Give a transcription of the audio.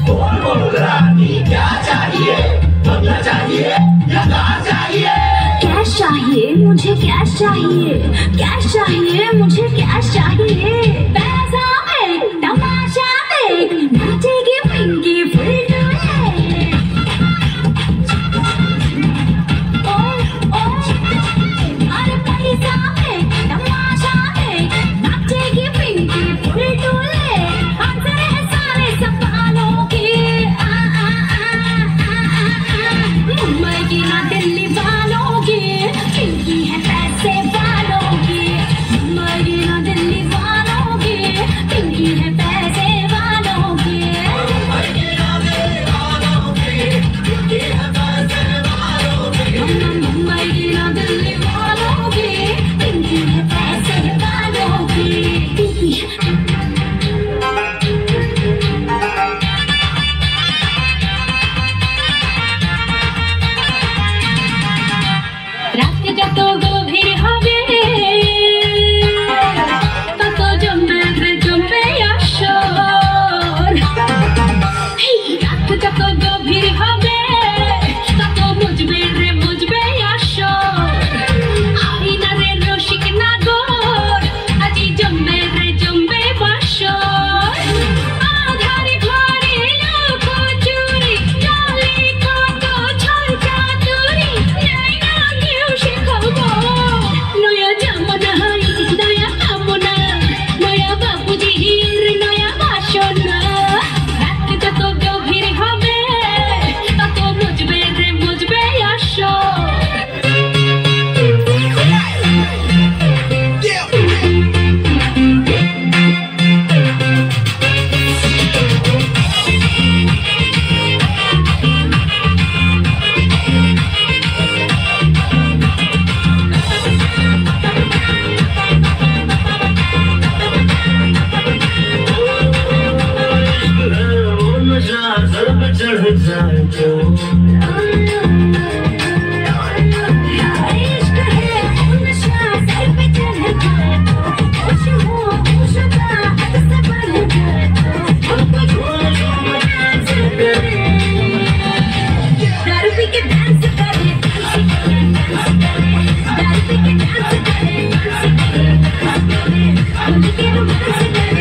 बोल रानी क्या चाहिए, बंगला चाहिए या कार चाहिए? कैश चाहिए मुझे, कैश चाहिए, कैश चाहिए मुझे, कैश चाहिए। पैसा फेंक, तमाशा देख, नाचेगी पिंकी फुल डोले। ओ ओ अरे पैसा फेंक, तमाशा देख, नाचेगी पिंकी फुल डोले। आंसर है सारे सवालों के। मुंबई की ना दिल्ली वालों की, पिंकी है पैसे वालों की। मुंबई की ना दिल्ली वालों की, पिंकी है पैसे वालों की। मुंबई की ना दिल्ली वालों की, पिंकी है पैसे वालों की। मुंबई की ना दिल्ली वालों की, पिंकी है पैसे वालों की। রাত যত গভীর হবে তত জমবে আসর। রাত যত গভীর হবে তত মুজবে আসর। আইনারে রসিক নাগর আজি জমবে বাসর। আধারে ঘরে লোক চুরি, জলে কত ছল চাতুরি। নাই না কেউ সে খবর। নয়া জামনা নয়া কামনা, নয়া বাবুজির নয়া বাসনা। রাত যত গভীর হবে তত মুজবে আসর। नशा सर पे चढ़ जाए तो इश्क है नशा सर पे चढ़ जाए तो, होश हो होशदा हद से बढ़ जाए तो। हमको झूम डांस करे, दारू पी के डांस करे, दारू पी के डांस करे, होली के रोमांस करे।